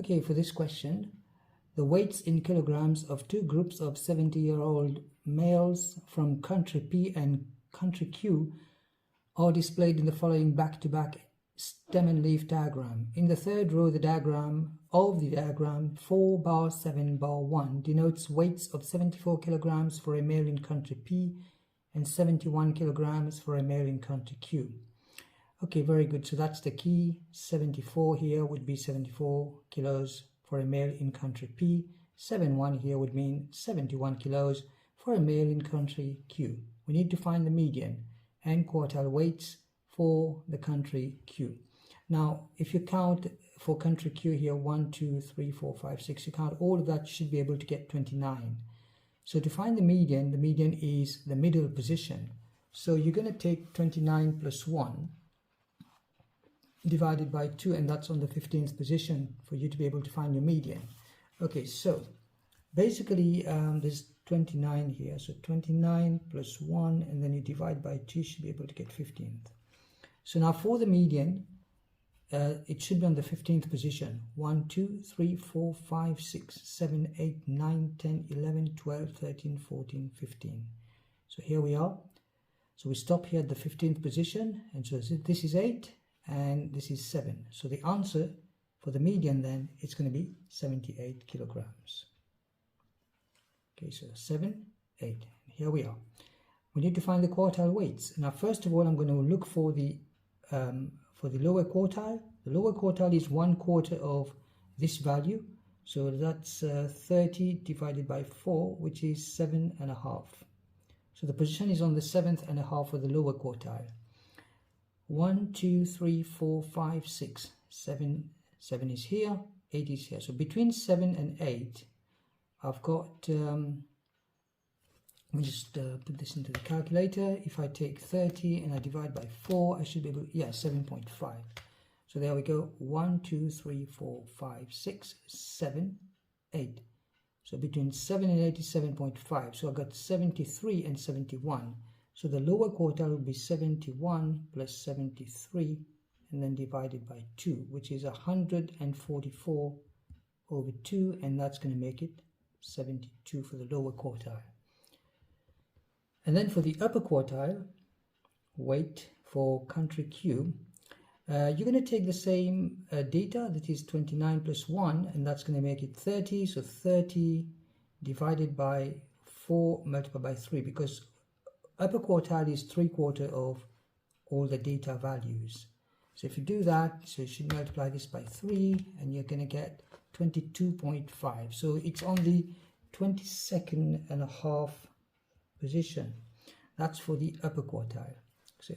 Okay, for this question, the weights in kilograms of two groups of 70-year-old males from country P and country Q are displayed in the following back-to-back stem and leaf diagram. In the third row, the diagram 4 bar 7 bar 1 denotes weights of 74 kilograms for a male in country P and 71 kilograms for a male in country Q. Okay, very good. So that's the key. 74 here would be 74 kilos for a male in country P. 71 here would mean 71 kilos for a male in country Q. We need to find the median and quartile weights for the country Q. Now, if you count for country Q here, 1, 2, 3, 4, 5, 6, you count all of that, you should be able to get 29. So to find the median is the middle position. So you're going to take 29 plus 1 divided by 2, and that's on the 15th position for you to be able to find your median. Okay, so basically there's 29 here, so 29 plus 1, and then you divide by 2, you should be able to get 15th. So now for the median, it should be on the 15th position. 1, 2, 3, 4, 5, 6, 7, 8, 9, 10, 11, 12, 13, 14, 15. So here we are. So we stop here at the 15th position, and so this is 8 and this is 7. So the answer for the median then, it's going to be 78 kilograms. Okay, so 7, 8. Here we are. We need to find the quartile weights. Now, first of all, I'm going to look for the lower quartile. The lower quartile is 1/4 of this value. So that's 30 divided by 4, which is 7.5. So the position is on the 7.5 for the lower quartile. 1, 2, 3, 4, 5, 6, 7. 7 is here, 8 is here. So between 7 and 8, I've got, let me just put this into the calculator. If I take 30 and I divide by 4, I should be able, 7.5. So there we go, 1, 2, 3, 4, 5, 6, 7, 8. So between 7 and 8 is 7.5. So I've got 73 and 71. So the lower quartile will be 71 plus 73 and then divided by 2, which is 144 over 2, and that's going to make it 72 for the lower quartile. And then for the upper quartile, weight for country Q, you're going to take the same data, that is 29 plus 1, and that's going to make it 30. So 30 divided by 4 multiplied by 3, because upper quartile is 3/4 of all the data values. So if you do that, so you should multiply this by 3, and you're going to get 22.5. So it's on the 22.5 position. That's for the upper quartile. So,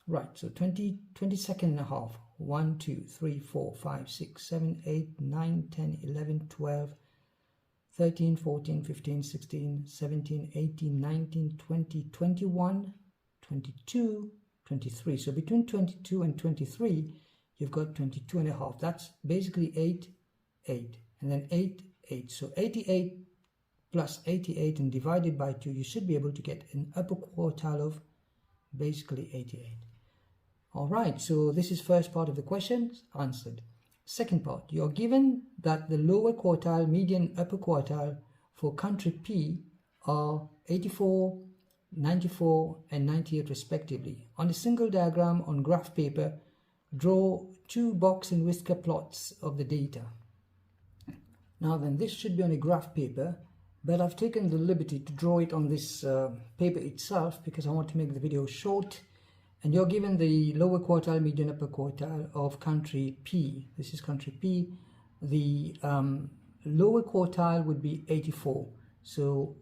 right, so 22.5. 1, 2, 3, 4, 5, 6, 7, 8, 9, 10, 11, 12, 13, 14, 15, 16, 17, 18, 19, 20, 21, 22, 23. So between 22 and 23, you've got 22.5. That's basically 8, 8, and then 8, 8. So 88 plus 88 and divided by 2, you should be able to get an upper quartile of basically 88. All right, so this is first part of the question answered. Second part, you're given that the lower quartile, median, upper quartile for country P are 84, 94 and 98 respectively. On a single diagram on graph paper, draw 2 box and whisker plots of the data. Now then, this should be on a graph paper, but I've taken the liberty to draw it on this paper itself because I want to make the video short. And you're given the lower quartile, median, upper quartile of country P. This is country P. The lower quartile would be 84. So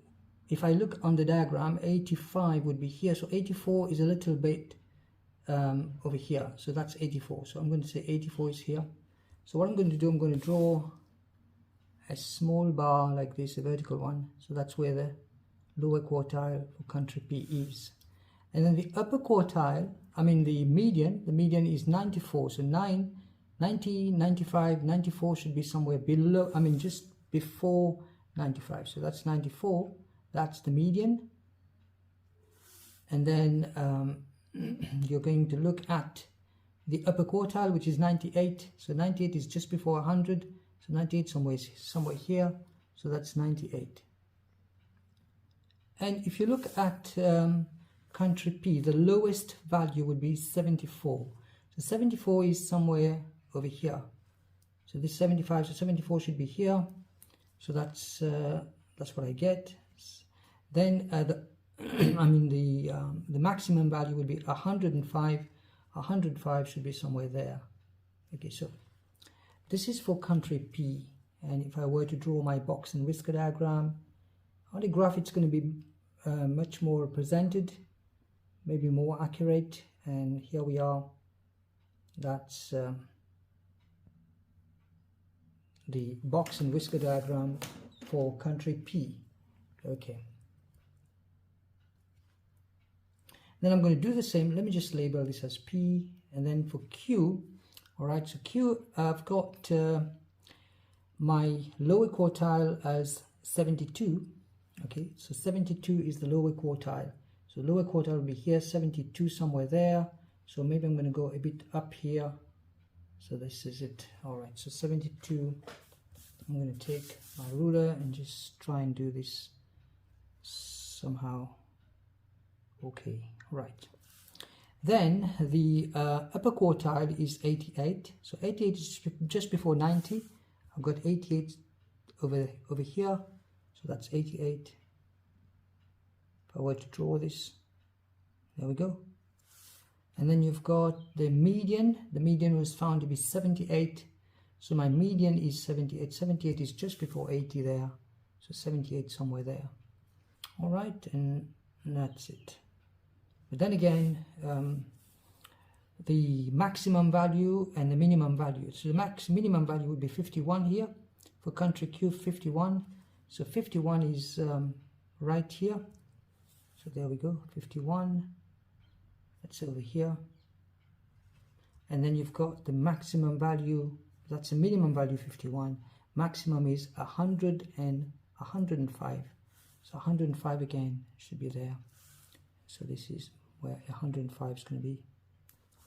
if I look on the diagram, 85 would be here. So 84 is a little bit over here. So that's 84. So I'm going to say 84 is here. So what I'm going to do, I'm going to draw a small bar like this, a vertical one. So that's where the lower quartile for country P is. And then the upper quartile, the median is 94. So 90, 95, 94 should be somewhere below, just before 95. So that's 94. That's the median. And then you're going to look at the upper quartile, which is 98. So 98 is just before 100. So 98 somewhere here, so that's 98. And if you look at country P, the lowest value would be 74. So 74 is somewhere over here. So this 75, so 74 should be here. So that's what I get. Then the maximum value would be 105. 105 should be somewhere there. Okay, so this is for country P. And if I were to draw my box and whisker diagram, on the graph it's going to be much more presented, maybe more accurate. And here we are. That's the box and whisker diagram for country P. Okay. Then I'm going to do the same. Let me just label this as P. And then for Q, all right, so Q, I've got my lower quartile as 72. Okay, so 72 is the lower quartile. So lower quartile will be here, 72 somewhere there. So maybe I'm going to go a bit up here. So this is it. All right, so 72. I'm going to take my ruler and just try and do this somehow. Okay, right. Then the upper quartile is 88. So 88 is just before 90. I've got 88 over here. So that's 88. If I were to draw this, there we go. And then you've got the median. The median was found to be 78. So my median is 78. 78 is just before 80 there. So 78 somewhere there. All right, and that's it. But then again, the maximum value and the minimum value. So the minimum value would be 51 here. For country Q, 51. So 51 is right here. So there we go, 51. That's over here. And then you've got the maximum value. That's a minimum value 51. Maximum is 100 and 105. So 105 again should be there. So this is where 105 is going to be.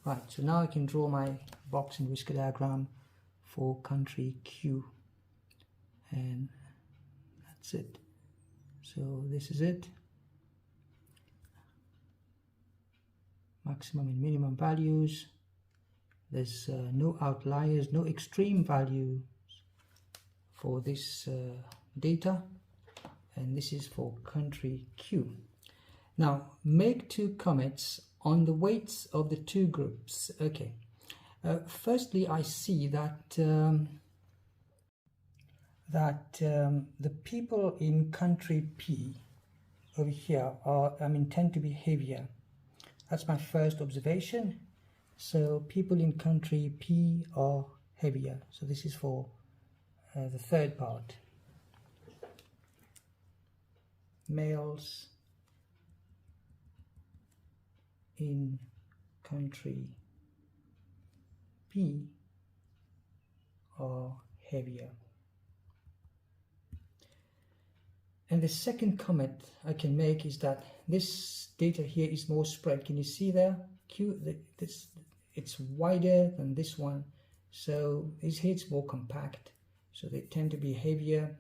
Right, so now I can draw my box and whisker diagram for country Q. And that's it. So this is it. Maximum and minimum values. There's no outliers, no extreme values for this data. And this is for country Q. Now, make two comments on the weights of the two groups. Okay. Firstly, I see that the people in country P over here tend to be heavier. That's my first observation. So people in country P are heavier. So this is for the third part. Males in country P are heavier. And the second comment I can make is that this data here is more spread. Can you see there? It's wider than this one. So this here it's more compact. So they tend to be heavier.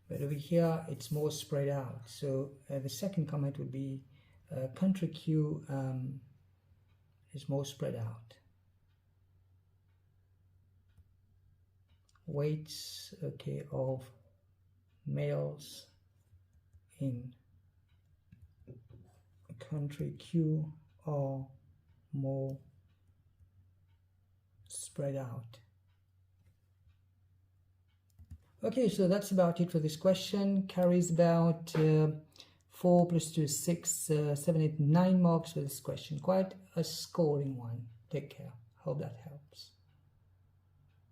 But over here it's more spread out. So the second comment would be country Q is more spread out. Weights, okay, of males in country Q are more spread out. Okay, so that's about it for this question. Carries about 4 plus 2 is 6, 7, 8, 9 marks for this question. Quite a scoring one. Take care. Hope that helps.